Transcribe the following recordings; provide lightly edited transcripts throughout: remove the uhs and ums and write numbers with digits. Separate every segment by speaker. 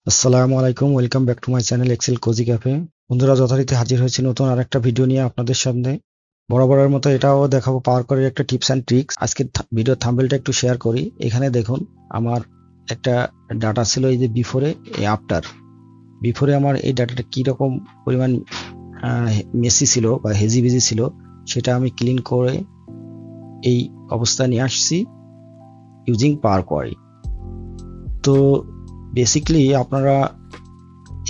Speaker 1: আসসালামু আলাইকুম, welcome back to my channel Excel Cozy Cafe. বন্ধুরা, যথারীতি হাজির হয়েছি নতুন আরেকটা ভিডিও নিয়ে আপনাদের সামনে। বরাবরের মতো এটাও দেখাবো পাওয়ার করে একটা টিপস অ্যান্ড ট্রিক্স। আজকের ভিডিও থাম্বনেলটা একটু শেয়ার করি। এখানে দেখুন আমার একটা ডাটা ছিল, এই যে বিফোরে এই আফটার। বিফোরে আমার এই ডাটাটা কি রকম পরিমাণ মেসি ছিল বা হেজি বেজি ছিল, সেটা আমি ক্লিন করে এই অবস্থায় নিয়ে আসছি ইউজিং পাওয়ার কোয়ারি। তো বেসিক্যালি আপনারা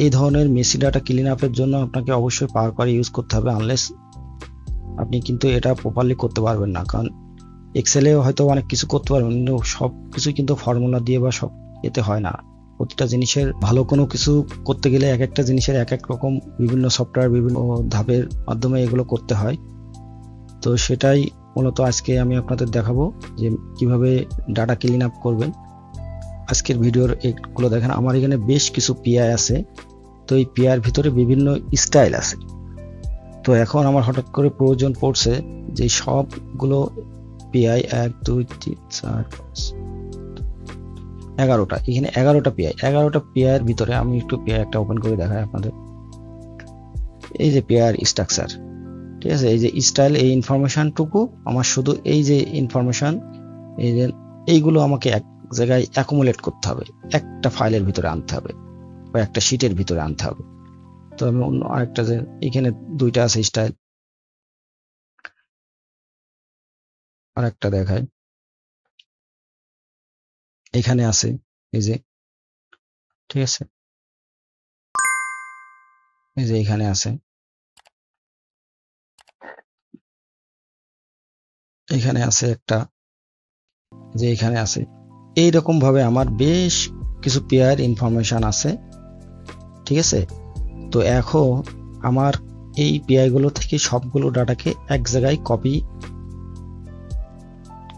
Speaker 1: এই ধরনের মেসি ডাটা ক্লিন আপের জন্য আপনাকে অবশ্যই পাওয়ার কোয়ারি ইউজ করতে হবে, আনলেস আপনি কিন্তু এটা প্রপারলি করতে পারবেন না। কারণ এক্সেলে হয়তো অনেক কিছু করতে পারবেন, কিন্তু সব কিছু কিন্তু ফর্মুলা দিয়ে বা সব এতে হয় না। প্রতিটা জিনিসের ভালো কোনো কিছু করতে গেলে এক একটা জিনিসের এক এক রকম বিভিন্ন সফটওয়্যার বিভিন্ন ধাপের মাধ্যমে এগুলো করতে হয়। তো সেটাই মূলত আজকে আমি আপনাদের দেখাবো যে কিভাবে ডাটা ক্লিন আপ করবেন। আজকের ভিডিওর এগুলো দেখেন, আমার এখানে বেশ কিছু পিআই আছে। তো এই পিআর ভিতরে বিভিন্ন স্টাইল আছে। তো এখন আমার হঠাৎ করে প্রয়োজন পড়ছে যে সবগুলো পিআই 1 2 3 4 5 11টা, এখানে 11টা পিআইয়ের ভিতরে আমি একটু পিআই একটা ওপেন করে দেখাই আপনাদের। এই যে পিআর স্ট্রাকচার, ঠিক আছে, এই যে স্টাইল, এই ইনফরমেশনটুকু আমার শুধু এই যে ইনফরমেশন, এই যে এইগুলো আমাকে এক জায়গায় অ্যাকুমুলেট করতে হবে, একটা ফাইলের ভিতরে আনতে হবে বা একটা শিটের ভিতরে আনতে হবে। তো আমি অন্য আরেকটা, যে এখানে দুইটা আছে স্টাইল, আরেকটা দেখাই। এখানে আছে এই যে, ঠিক আছে, এই যে এখানে আছে, এখানে আছে একটা, যে এখানে আছে। এইরকম ভাবে আমার বেশ কিছু পেয়ার ইনফরমেশন আছে, ঠিক আছে। তো এখন আমার এই পিআই গুলো থেকে সবগুলো ডাটাকে এক জায়গায় কপি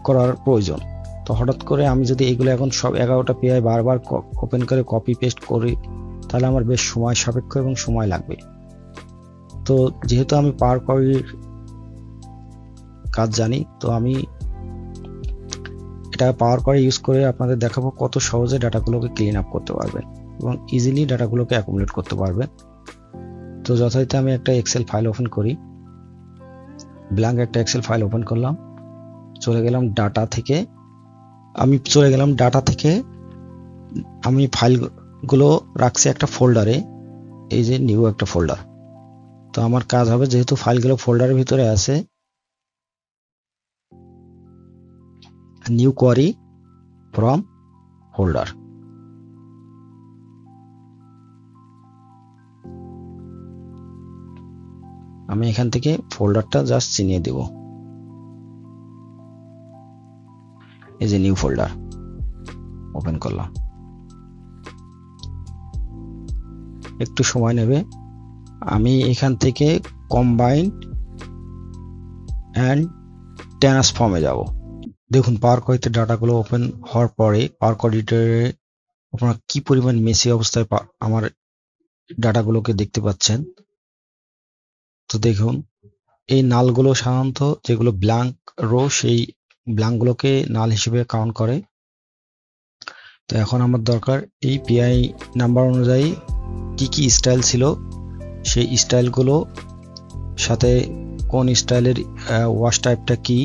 Speaker 1: করার প্রয়োজন। তো হঠাৎ করে আমি যদি এগুলো এখন সব 11টা পিআই বারবার ওপেন করে কপি পেস্ট করি, তাহলে আমার বেশ সময় সাপেক্ষ এবং সময় লাগবে। তো যেহেতু আমি পাওয়ার কোয়ারির কাজ জানি, তো আমি এটা পাওয়ার কোয়ারি ইউজ করে আপনাদের দেখাবো কত সহজে ডাটাগুলোকে ক্লিন আপ করতে পারবেন এবং ইজিলি ডাটাগুলোকে অ্যাকুমুলেট করতে পারবেন। তো যথারীতি আমি একটা এক্সেল ফাইল ওপেন করি, ব্ল্যাঙ্ক একটা এক্সেল ফাইল ওপেন করলাম, চলে গেলাম ডাটা থেকে, আমি ফাইলগুলো রাখছি একটা ফোল্ডারে, এই যে নিউ একটা ফোল্ডার। তো আমার কাজ হবে, যেহেতু ফাইলগুলো ফোল্ডারের ভিতরে আছে, নিউ কোয়ারি ফ্রম ফোল্ডার। আমি এখান থেকে ফোল্ডারটা জাস্ট চিনিয়ে দেব, এই যে নিউ ফোল্ডার ওপেন করলাম। একটু সময় নেবে। আমি এখান থেকে কম্বাইন অ্যান্ড ট্রান্সফর্মে যাব। দেখুন পাওয়ার কোয়ারিতে ডাটাগুলো ওপেন হওয়ার পরে পাওয়ার কোয়ারিটারে আপনারা কি পরিমাণ মেসি অবস্থায় আমার ডাটাগুলোকে দেখতে পাচ্ছেন। তো দেখুন এই নালগুলো সাধারণত যেগুলো ব্ল্যাঙ্ক রো, সেই ব্ল্যাঙ্কগুলোকে নাল হিসেবে কাউন্ট করে। তো এখন আমার দরকার এই পিআই নাম্বার অনুযায়ী কি কি স্টাইল ছিল, সেই স্টাইলগুলো সাথে কোন স্টাইলের ওয়াশ টাইপটা কি,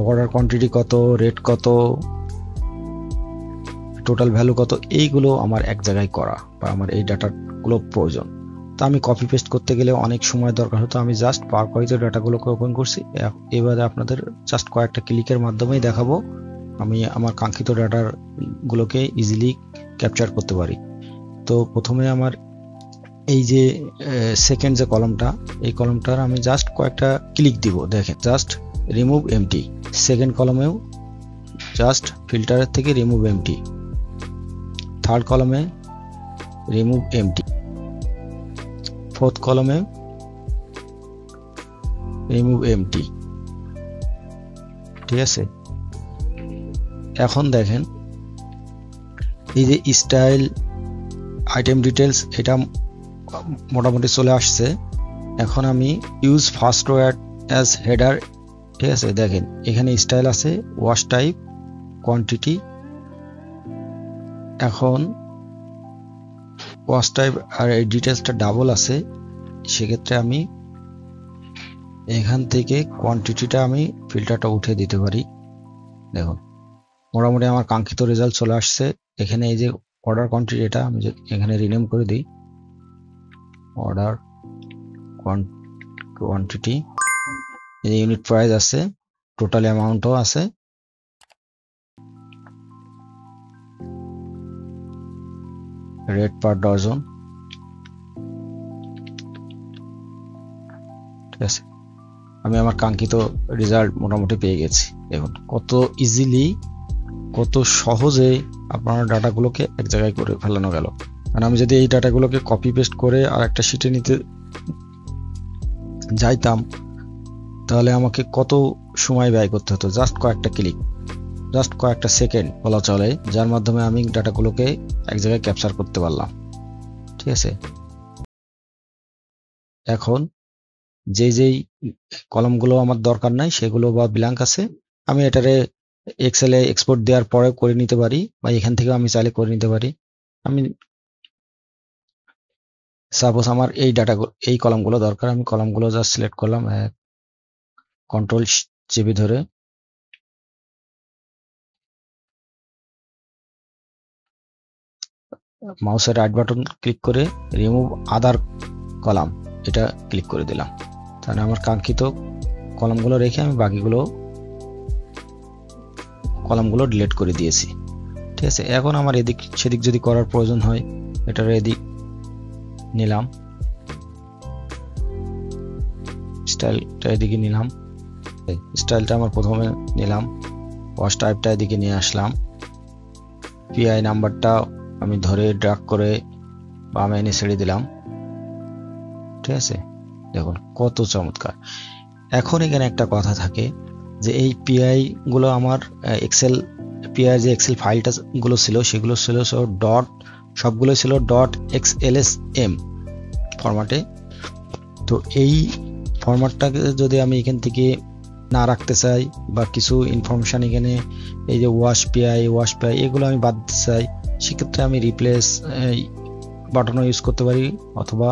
Speaker 1: অর্ডার কোয়ান্টিটি কত, রেট কত, টোটাল ভ্যালু কত, এইগুলো আমার এক জায়গায় করা বা আমার এই ডাটাগুলো প্রয়োজন। তো আমি কপি পেস্ট করতে গেলে অনেক সময় দরকার হতো, আমি জাস্ট পাওয়ার কোয়ারিতে ডাটাগুলোকে ওপেন করছি। এবারে আপনাদের জাস্ট কয়েকটা ক্লিকের মাধ্যমেই দেখাবো আমি আমার কাঙ্ক্ষিত ডাটাগুলোকে ইজিলি ক্যাপচার করতে পারি। তো প্রথমে আমার এই যে সেকেন্ড যে কলমটা, এই কলমটার আমি জাস্ট কয়েকটা ক্লিক দিব, দেখেন জাস্ট রিমুভ এমটি। সেকেন্ড কলমেও জাস্ট ফিল্টারের থেকে রিমুভ এমটি, থার্ড কলমে রিমুভ এমটি, ফোর্থ কলমে রিমুভ এমটি, ঠিক আছে। এখন দেখেন এই যে স্টাইল আইটেম ডিটেলস, এটা মোটামুটি চলে আসছে। এখন আমি use first word as header, ঠিক আছে। দেখেন এখানে স্টাইল আছে, ওয়াশ টাইপ, কোয়ান্টিটি, এখন ওয়াশ টাইপ আর এই ডিটেলসটা ডাবল আছে, সেক্ষেত্রে আমি এখান থেকে কোয়ান্টিটিটা আমি ফিল্টারটা উঠে দিতে পারি। দেখুন মোটামুটি আমার কাঙ্ক্ষিত রেজাল্ট চলে আসছে। এখানে এই যে অর্ডার কোয়ান্টিটি, এটা আমি এখানে রিনেম করে দিই, অর্ডার কোয়ান্টিটি, এই ইউনিট প্রাইস আছে, টোটাল অ্যামাউন্টও আছে, রেট পার ডজন। ঠিক আছে, আমি আমার কাঙ্ক্ষিত রেজাল্ট মোটামুটি পেয়ে গেছি। দেখুন কত ইজিলি, কত সহজে আপনার ডাটাগুলোকে এক জায়গায় করে ফেলানো গেল। কারণ আমি যদি এই ডাটাগুলোকে কপি পেস্ট করে আর একটা শিটে নিতে যাইতাম, তাহলে আমাকে কত সময় ব্যয় করতে হতো। জাস্ট কয়েকটা ক্লিক, জাস্ট কয়েকটা সেকেন্ড বলা চলে, যার মাধ্যমে আমি ডাটাগুলোকে এক জায়গায় ক্যাপচার করতে পারলাম। ঠিক আছে, এখন যেই কলামগুলো আমার দরকার নাই সেগুলো বা ব্ল্যাঙ্ক আছে, আমি এটারে এক্সেলে এক্সপোর্ট দেওয়ার পরে করে নিতে পারি, বা এখান থেকে আমি চাইলে করে নিতে পারি। আমি সাপোজ আমার এই কলামগুলো দরকার, আমি কলামগুলো জাস্ট সিলেক্ট করলাম, কন্ট্রোল চেপে ধরে মাউসের রাইট বাটন ক্লিক করে রিমুভ আদার কলাম, এটা ক্লিক করে দিলাম। তাহলে আমার কাঙ্ক্ষিত কলামগুলো রেখে আমি বাকিগুলো কলামগুলো ডিলিট করে দিয়েছি। ঠিক আছে, এখন আমার এদিক সেদিক যদি করার প্রয়োজন হয়, এটার এদিক নিলাম, স্টাইলটা এদিকে নিলাম, স্টাইলটা আমার প্রথমে নিলাম, ওয়াশ টাইপটা এদিকে নিয়ে আসলাম, পিআই নাম্বারটা আমি ধরে ড্র্যাগ করে বামে এনে ছেড়ে দিলাম। ঠিক আছে, দেখুন কত চমৎকার। এখন এখানে একটা কথা থাকে যে এই পিআই গুলো আমার এক্সেল পিআই যে এক্সেল ফাইলটা গুলো ছিল সেগুলো ছিল সবগুলো ছিল .xlsm ফরম্যাটে। তো এই ফরম্যাটটাকে যদি আমি এখান থেকে না রাখতে চাই, বা কিছু ইনফরমেশন এখানে এই যে ওয়াশ পিআই এগুলো আমি বাদ দিতে চাই, সেক্ষেত্রে আমি রিপ্লেস বাটনও ইউজ করতে পারি, অথবা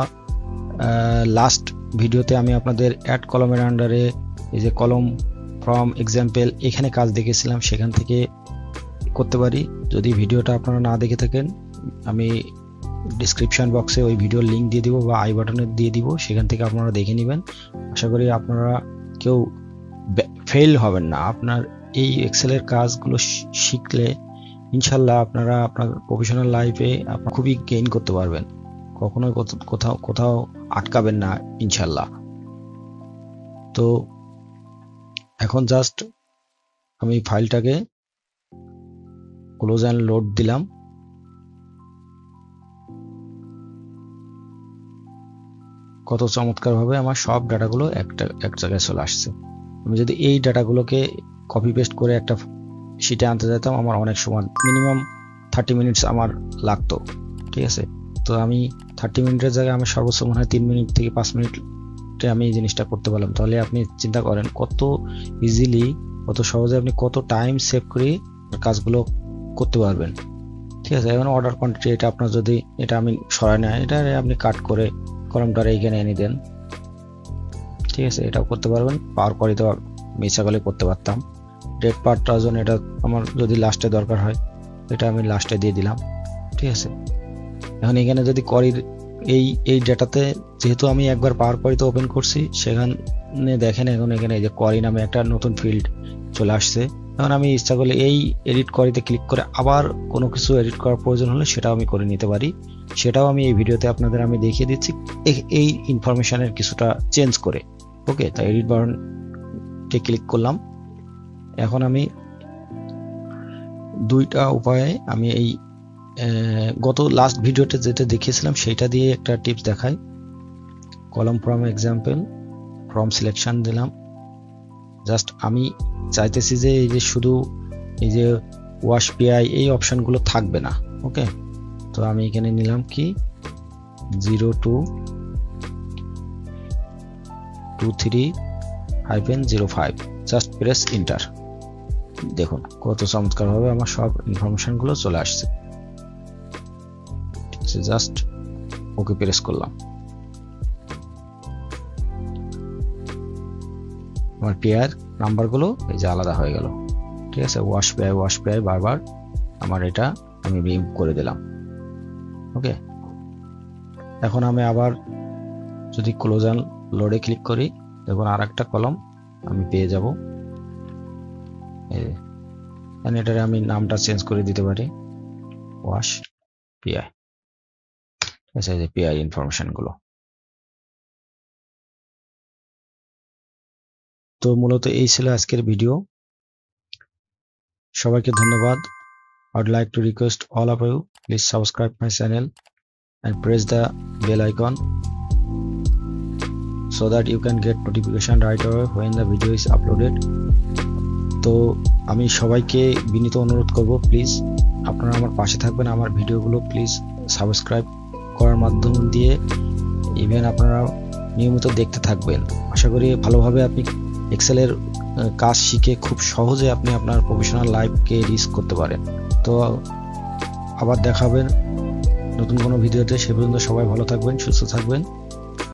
Speaker 1: লাস্ট ভিডিওতে আমি আপনাদের অ্যাড কলমের আন্ডারে এই যে কলম ফ্রম এক্সাম্পল এখানে কাজ দেখেছিলাম, সেখান থেকে করতে পারি। যদি ভিডিওটা আপনারা না দেখে থাকেন, আমি ডিসক্রিপশন বক্সে ওই ভিডিওর লিঙ্ক দিয়ে দিব বা আই বাটনে দিয়ে দিব, সেখান থেকে আপনারা দেখে নেবেন। আশা করি আপনারা কেউ ফেল হবেন না। আপনার এই এক্সেলের কাজগুলো শিখলে ইনশাল্লাহ আপনারা আপনার প্রফেশনাল লাইফে আপনারা খুবই গেইন করতে পারবেন, কখনোই কোথাও আটকাবেন না ইনশাল্লাহ। তো এখন জাস্ট আমি ফাইলটাকে ক্লোজ অ্যান্ড লোড দিলাম। কত চমৎকার ভাবে আমার সব ডাটাগুলো এক জায়গায় চলে আসছে। আমি যদি এই ডাটাগুলোকে কপি পেস্ট করে একটা শিটে আনতে যেতাম, আমার অনেক সময় মিনিমাম 30 মিনিটস আমার লাগতো। ঠিক আছে, তো আমি 30 মিনিটের জায়গায় আমার সর্বোচ্চ মনে হয় 3 মিনিট থেকে 5 মিনিটে আমি এই জিনিসটা করতে পারলাম। তাহলে আপনি চিন্তা করেন কত ইজিলি, কত সহজে আপনি কত টাইম সেভ করে কাজগুলো করতে পারবেন। ঠিক আছে, এখন অর্ডার কোয়ান্টিটি, এটা আপনার যদি এটা আমি সরাই না, এটা আপনি কাট করে কলমটারে এইখানে এনে দেন। ঠিক আছে, এটাও করতে পারবেন। পাওয়ার কোয়ারি তো মিছা গলে করতে পারতাম। রেট পার ডজন, এটা আমার যদি লাস্টে দরকার হয়, এটা আমি লাস্টে দিয়ে দিলাম। ঠিক আছে, এখন এখানে যদি কোয়ারির এই ডেটাতে, যেহেতু আমি একবার পাওয়ার কোয়ারিতে ওপেন করছি, সেখানে দেখেন এখন এখানে এই যে কোয়ারি নামে একটা নতুন ফিল্ড চলে আসছে। এখন আমি ইচ্ছা করলে এই এডিট কোয়ারিতে ক্লিক করে আবার কোনো কিছু এডিট করার প্রয়োজন হলে সেটাও আমি করে নিতে পারি। সেটাও আমি এই ভিডিওতে আপনাদের আমি দেখিয়ে দিচ্ছি, এই ইনফরমেশনের কিছুটা চেঞ্জ করে। ওকে, তাই এডিট বাটনকে ক্লিক করলাম। এখন আমি দুইটা উপায়ে আমি এই গত লাস্ট ভিডিওতে যেটা দেখিয়েছিলাম সেটা দিয়ে একটা টিপস দেখাই। কলম ফ্রম এক্সাম্পল, ফ্রম সিলেকশন দিলাম। জাস্ট আমি চাইতেছি যে এই যে শুধু এই যে ওয়াশ পিআই এই অপশনগুলো থাকবে না। ওকে, তো আমি এখানে নিলাম কি 0223-05, জাস্ট প্রেস এন্টার। দেখুন কত চমৎকার ভাবে আমার সব ইনফরমেশন গুলো চলে আসছে। জাস্ট ওকে প্রেস করলাম। আমার পেয়ার নাম্বারগুলো এই যে আলাদা হয়ে গেল। ঠিক আছে, ওয়াশ পেয়ার বারবার আমার এটা আমি রিমুভ করে দিলাম। ওকে, এখন আমি আবার যদি ক্লোজ অ্যান্ড লোডে ক্লিক করি, দেখুন আর একটা কলম আমি পেয়ে যাব। এটারে আমি নামটা চেঞ্জ করে দিতে পারি, ওয়াশ পিআই। ঠিক আছে, এই যে পিআই ইনফরমেশন গুলো। তো মূলত এই ছিল আজকের ভিডিও। সবাইকে ধন্যবাদ। I would like to request all of you, please subscribe my channel and press the bell icon so that you can get notification right away when the video is uploaded. তো আমি সবাইকে বিনীত অনুরোধ করব, please আপনারা আমার পাশে থাকবেন, আমার ভিডিওগুলো প্লিজ সাবস্ক্রাইব করার মাধ্যম দিয়ে ইভেন আপনারা নিয়মিত দেখতে থাকবেন। আশা করি ভালোভাবে আপনি এক্সেলের কাজ শিখে খুব সহজে আপনি আপনার প্রফেশনাল লাইফকে রিস্ক করতে পারেন। তো আবার দেখাবেন নতুন কোনো ভিডিওতে। সে পর্যন্ত সবাই ভালো থাকবেন, সুস্থ থাকবেন।